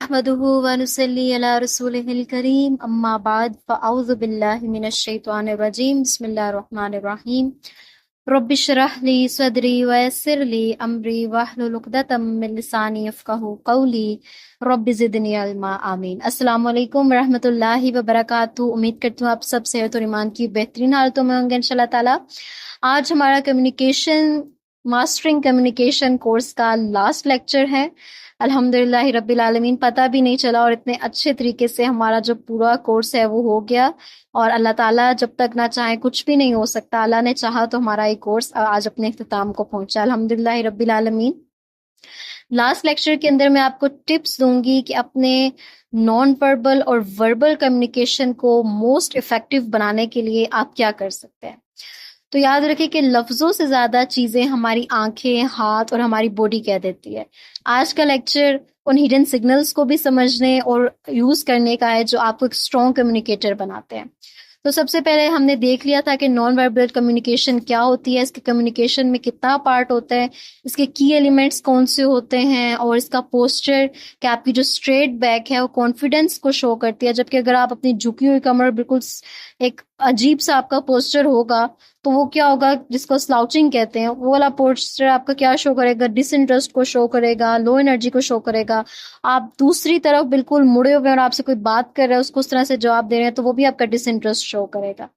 نحمده ونصلي على رسوله الكريم اما بعد فاعوذ بالله من الشيطان الرجيم بسم الله الرحمن الرحيم رب اشرح لي صدري ويسر لي امري واحلل عقدة من لساني يفقهوا قولي رب زدني علما آمین۔ السلام علیکم ورحمۃ اللہ وبرکاتہ۔ امید کرتی ہوں آپ سب صحت اور ایمان کی بہترین حالتوں میں ہوں گے انشاءاللہ تعالیٰ۔ آج ہمارا ماسٹرنگ کمیونیکیشن کورس کا لاسٹ لیکچر ہے۔ الحمدللہ رب العالمین، پتہ بھی نہیں چلا اور اتنے اچھے طریقے سے ہمارا جو پورا کورس ہے وہ ہو گیا، اور اللہ تعالیٰ جب تک نہ چاہے کچھ بھی نہیں ہو سکتا۔ اللہ نے چاہا تو ہمارا یہ کورس آج اپنے اختتام کو پہنچا، الحمدللہ رب العالمین۔ لاسٹ لیکچر کے اندر میں آپ کو ٹپس دوں گی کہ اپنے نان وربل اور وربل کمیونیکیشن کو موسٹ افیکٹو بنانے کے لیے آپ کیا کر سکتے ہیں۔ تو یاد رکھیں کہ لفظوں سے زیادہ چیزیں ہماری آنکھیں، ہاتھ اور ہماری باڈی کہہ دیتی ہے۔ آج کا لیکچر ان ہڈن سگنلز کو بھی سمجھنے اور یوز کرنے کا ہے جو آپ کو ایک اسٹرانگ کمیونیکیٹر بناتے ہیں۔ تو سب سے پہلے ہم نے دیکھ لیا تھا کہ نان وربل کمیونیکیشن کیا ہوتی ہے، اس کے کمیونیکیشن میں کتنا پارٹ ہوتا ہے، اس کے کی ایلیمنٹس کون سے ہوتے ہیں، اور اس کا پوسچر کہ آپ کی جو اسٹریٹ بیک ہے وہ کانفیڈنس کو شو کرتی ہے، جبکہ اگر آپ اپنی جھکی ہوئی کمر بالکل ایک عجیب سا آپ کا پوسچر ہوگا تو وہ کیا ہوگا، جس کو سلاؤچنگ کہتے ہیں، وہ والا پوسچر آپ کا کیا شو کرے گا، ڈس انٹرسٹ کو شو کرے گا، لو انرجی کو شو کرے گا۔ آپ دوسری طرف بالکل مڑے ہوئے اور آپ سے کوئی بات کر رہا ہے اس کو اس طرح سے جواب دے رہے ہیں تو وہ بھی آپ کا ڈس انٹرسٹ شو کرے گا۔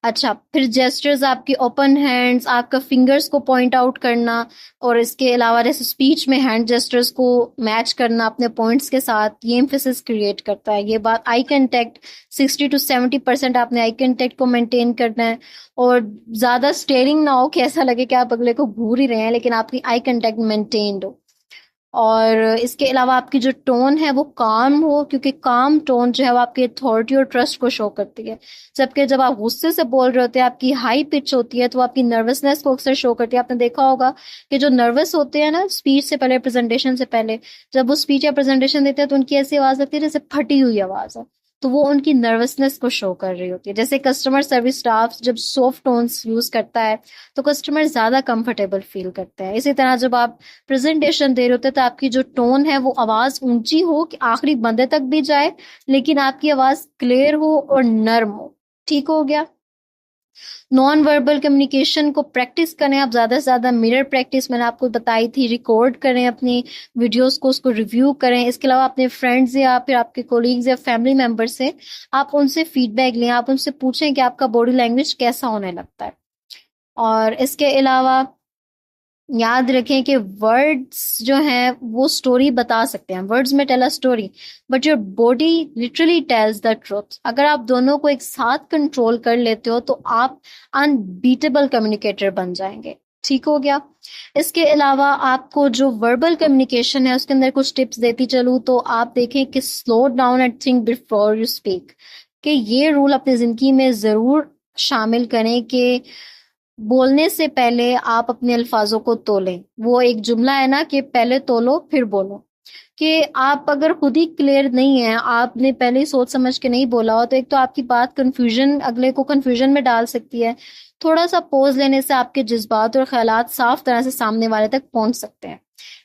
اچھا، پھر جیسچرز، آپ کی اوپن ہینڈز، آپ کا فنگرز کو پوائنٹ آؤٹ کرنا، اور اس کے علاوہ جیسے اسپیچ میں ہینڈ جیسچرز کو میچ کرنا اپنے پوائنٹس کے ساتھ، یہ ایمفیسس کریٹ کرتا ہے۔ یہ بات آئی کنٹیکٹ 60 to 70% آپ نے آئی کنٹیکٹ کو مینٹین کرنا ہے، اور زیادہ اسٹیئرنگ نہ ہو کہ ایسا لگے کہ آپ اگلے کو گھور ہی رہے ہیں، لیکن آپ کی آئی کنٹیکٹ مینٹینڈ ہو۔ اور اس کے علاوہ آپ کی جو ٹون ہے وہ کام ہو، کیونکہ کام ٹون جو ہے وہ آپ کی اتھارٹی اور ٹرسٹ کو شو کرتی ہے، جبکہ جب آپ غصے سے بول رہے ہوتے ہیں آپ کی ہائی پچ ہوتی ہے تو آپ کی نروسنس کو اکثر شو کرتی ہے۔ آپ نے دیکھا ہوگا کہ جو نروس ہوتے ہیں نا اسپیچ سے پہلے، پریزنٹیشن سے پہلے، جب وہ اسپیچ یا پریزنٹیشن دیتے ہیں تو ان کی ایسی آواز لگتی ہے جیسے پھٹی ہوئی آواز ہے، تو وہ ان کی نروسنس کو شو کر رہی ہوتی ہے۔ جیسے کسٹمر سروس اسٹاف جب سافٹ ٹونز یوز کرتا ہے تو کسٹمر زیادہ کمفرٹیبل فیل کرتے ہیں۔ اسی طرح جب آپ پریزنٹیشن دے رہے ہوتے ہیں تو آپ کی جو ٹون ہے وہ آواز اونچی ہو کہ آخری بندے تک بھی جائے، لیکن آپ کی آواز کلیئر ہو اور نرم ہو۔ ٹھیک ہو گیا۔ نان وربل کمیونیکیشن کو پریکٹس کریں آپ زیادہ سے زیادہ، میرر پریکٹس میں نے آپ کو بتائی تھی، ریکارڈ کریں اپنی ویڈیوز کو، اس کو ریویو کریں۔ اس کے علاوہ اپنے فرینڈز یا پھر آپ کے کولیگز یا فیملی ممبر سے آپ ان سے فیڈ بیک لیں، آپ ان سے پوچھیں کہ آپ کا باڈی لینگویج کیسا ہونے لگتا ہے۔ اور اس کے علاوہ یاد رکھیں کہ ورڈز جو ہیں وہ سٹوری بتا سکتے ہیں، ورڈز میں tell a story but your body literally tells the truth. اگر آپ دونوں کو ایک ساتھ کنٹرول کر لیتے ہو تو آپ انبیٹیبل کمیونیکیٹر بن جائیں گے۔ ٹھیک ہو گیا۔ اس کے علاوہ آپ کو جو وربل کمیونیکیشن ہے اس کے اندر کچھ ٹپس دیتی چلوں تو آپ دیکھیں کہ slow down and think before you speak, کہ یہ رول اپنی زندگی میں ضرور شامل کریں کہ بولنے سے پہلے آپ اپنے الفاظوں کو تولیں۔ وہ ایک جملہ ہے نا کہ پہلے تولو پھر بولو، کہ آپ اگر خود ہی کلیئر نہیں ہیں، آپ نے پہلے ہی سوچ سمجھ کے نہیں بولا ہو تو ایک تو آپ کی بات کنفیوژن، اگلے کو کنفیوژن میں ڈال سکتی ہے۔ تھوڑا سا پوز لینے سے آپ کے جذبات اور خیالات صاف طرح سے سامنے والے تک پہنچ سکتے ہیں۔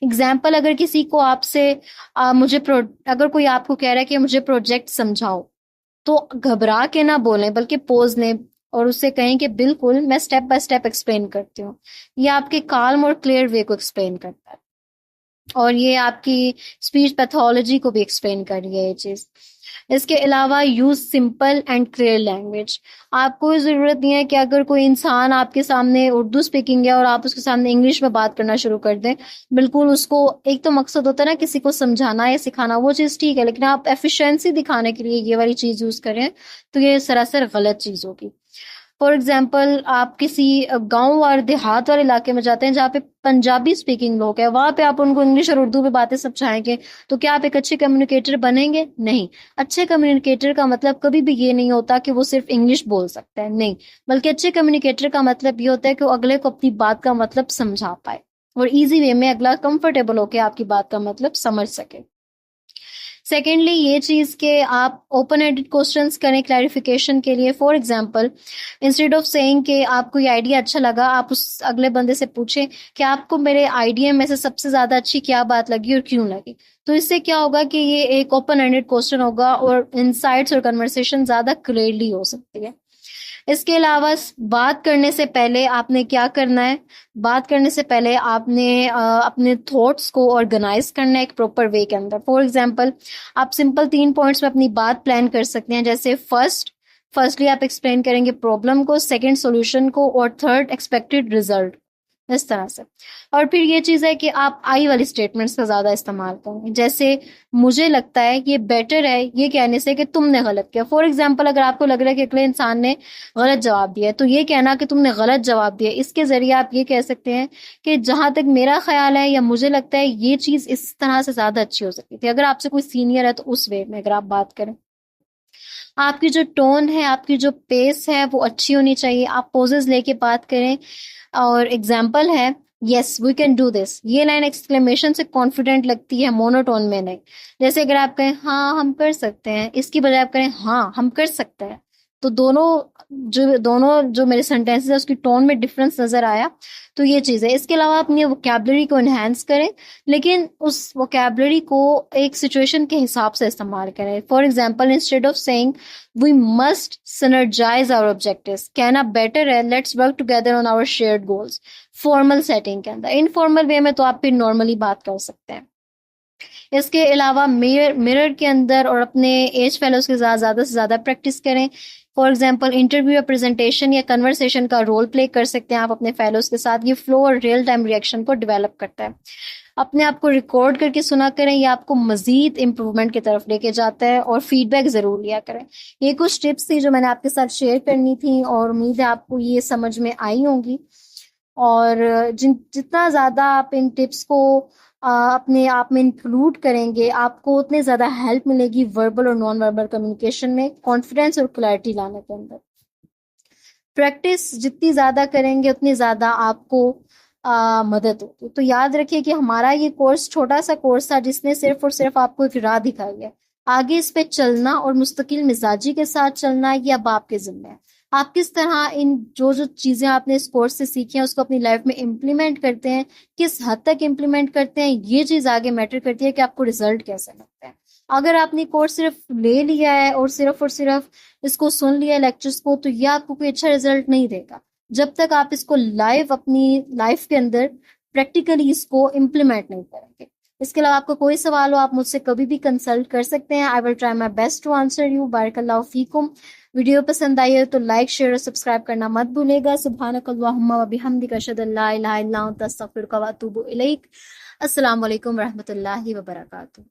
اگزامپل، اگر کسی کو آپ سے اگر کوئی آپ کو کہہ رہا ہے کہ مجھے پروجیکٹ سمجھاؤ تو گھبرا کے نہ بولیں بلکہ پوز لیں اور اس سے کہیں کہ بالکل میں سٹیپ بائی سٹیپ ایکسپلین کرتی ہوں۔ یہ آپ کے کالم اور کلیئر وے کو ایکسپلین کرتا ہے، اور یہ آپ کی اسپیچ پیتھولوجی کو بھی ایکسپلین کر رہی ہے یہ چیز۔ اس کے علاوہ use simple and clear language. آپ کو ضرورت نہیں ہے کہ اگر کوئی انسان آپ کے سامنے اردو اسپیکنگ ہے اور آپ اس کے سامنے انگلش میں بات کرنا شروع کر دیں، بالکل اس کو ایک تو مقصد ہوتا ہے نا کسی کو سمجھانا یا سکھانا، وہ چیز ٹھیک ہے، لیکن آپ ایفیشینسی دکھانے کے لیے یہ والی چیز یوز کریں تو یہ سراسر غلط چیز ہوگی۔ فار ایگزامپل، آپ کسی گاؤں اور دیہات والے علاقے میں جاتے ہیں جہاں پہ پنجابی اسپیکنگ لوگ ہیں، وہاں پہ آپ ان کو انگلش اور اردو میں باتیں سمجھائیں گے تو کیا آپ ایک اچھے کمیونیکیٹر بنیں گے؟ نہیں۔ اچھے کمیونیکیٹر کا مطلب کبھی بھی یہ نہیں ہوتا کہ وہ صرف انگلش بول سکتا ہے، نہیں، بلکہ اچھے کمیونیکیٹر کا مطلب یہ ہوتا ہے کہ وہ اگلے کو اپنی بات کا مطلب سمجھا پائے اور ایزی وے میں اگلا کمفرٹیبل ہو کے آپ کی بات کا مطلب سمجھ سکے۔ سیکنڈلی یہ چیز کہ آپ اوپن اینڈڈ کوشچنس کریں کلیریفیکیشن کے لیے. For example instead of seeing کہ آپ کو یہ آئیڈیا اچھا لگا, آپ اس اگلے بندے سے پوچھیں کہ آپ کو میرے آئیڈیا میں سے سب سے زیادہ اچھی کیا بات لگی اور کیوں لگی. تو اس سے کیا ہوگا کہ یہ ایک اوپن اینڈڈ کوشچن ہوگا اور انسائٹس اور کنورسیشن زیادہ کلیئرلی ہو سکتی ہے. اس کے علاوہ بات کرنے سے پہلے آپ نے کیا کرنا ہے, بات کرنے سے پہلے آپ نے اپنے تھاٹس کو آرگنائز کرنا ہے ایک پراپر وے کے اندر. فار ایگزامپل آپ سمپل 3 پوائنٹس میں اپنی بات پلان کر سکتے ہیں, جیسے فرسٹلی آپ ایکسپلین کریں گے پرابلم کو, سیکنڈ سولوشن کو, اور تھرڈ ایکسپیکٹڈ ریزلٹ, اس طرح سے. اور پھر یہ چیز ہے کہ آپ آئی والی اسٹیٹمنٹس کا زیادہ استعمال کریں, جیسے مجھے لگتا ہے یہ بیٹر ہے یہ کہنے سے کہ تم نے غلط کیا. فار ایگزامپل اگر آپ کو لگ رہا ہے کہ اگلے انسان نے غلط جواب دیا ہے تو یہ کہنا کہ تم نے غلط جواب دیا, اس کے ذریعے آپ یہ کہہ سکتے ہیں کہ جہاں تک میرا خیال ہے یا مجھے لگتا ہے یہ چیز اس طرح سے زیادہ اچھی ہو سکتی تھی. اگر آپ سے کوئی سینئر ہے تو اس وے میں اگر آپ بات کریں, آپ کی جو ٹون ہے, آپ کی جو پیس ہے وہ اچھی ہونی چاہیے. آپ پوزز لے کے بات کریں. اور ایگزامپل ہے یس وی کین ڈو دس, یہ لائن ایکسکلیمیشن سے کانفیڈنٹ لگتی ہے, مونوٹون میں نہیں. جیسے اگر آپ کہیں ہاں ہم کر سکتے ہیں, اس کی بجائے آپ کہیں ہاں ہم کر سکتے ہیں, تو دونوں جو میرے سینٹینسز ہے اس کی ٹون میں ڈفرنس نظر آیا. تو یہ چیز ہے. اس کے علاوہ اپنی ووکیبلری کو انہینس کریں, لیکن اس ووکیبلری کو ایک سچویشن کے حساب سے استعمال کریں. For example instead of saying we must synergize our objectives, کہنا بیٹر ہے let's work together on our shared goals. Formal setting کے اندر. انفارمل وے میں تو آپ پھر نارملی بات کر سکتے ہیں. اس کے علاوہ مرر کے اندر اور اپنے ایج فیلوز کے ساتھ زیادہ سے زیادہ پریکٹس کریں. فار ایگزامپل انٹرویو یا پریزنٹیشن یا کنورسیشن کا رول پلے کر سکتے ہیں آپ اپنے فیلوز کے ساتھ. یہ فلو اور ریئل ٹائم ریئیکشن کو ڈیولپ کرتا ہے. اپنے آپ کو ریکارڈ کر کے سنا کریں, یہ آپ کو مزید امپروومنٹ کی طرف لے کے جاتا ہے. اور فیڈ بیک ضرور لیا کریں. یہ کچھ ٹپس تھی جو میں نے آپ کے ساتھ شیئر کرنی تھی, اور امید ہے آپ کو یہ سمجھ میں آئی ہوں گی. اور جتنا زیادہ آپ ان ٹپس کو اپنے آپ میں انکلوڈ کریں گے, آپ کو اتنے زیادہ ہیلپ ملے گی وربل اور نان وربل کمیونیکیشن میں کانفیڈینس اور کلیئرٹی لانے کے اندر. پریکٹس جتنی زیادہ کریں گے اتنی زیادہ آپ کو مدد ہوتی. تو یاد رکھیے کہ ہمارا یہ کورس چھوٹا سا کورس تھا جس نے صرف اور صرف آپ کو ایک راہ دکھائی ہے. آگے اس پہ چلنا اور مستقل مزاجی کے ساتھ چلنا یہ اب آپ کے ذمہ ہے. آپ کس طرح ان جو چیزیں آپ نے اس کورس سے سیکھی ہیں اس کو اپنی لائف میں امپلیمنٹ کرتے ہیں, کس حد تک امپلیمنٹ کرتے ہیں, یہ چیز آگے میٹر کرتی ہے کہ آپ کو رزلٹ کیسے لگتا ہے. اگر آپ نے کورس صرف لے لیا ہے اور صرف اس کو سن لیا لیکچرز کو, تو یہ آپ کو کوئی اچھا رزلٹ نہیں دے گا جب تک آپ اس کو لائیو اپنی لائف کے اندر پریکٹیکلی اس کو امپلیمنٹ نہیں کریں گے. اس کے علاوہ آپ کو کوئی سوال ہو آپ مجھ سے کبھی بھی کنسلٹ کر سکتے ہیں. I will try my best to answer you. بارک اللہ فیکم. ویڈیو پسند آئی ہے تو لائک شیئر اور سبسکرائب کرنا مت بھولے گا. سبحانک اللہم و بحمدک اشہد ان لا الہ الا انت استغفرک و اتوب الیک. السلام علیکم ورحمۃ اللہ وبرکاتہ.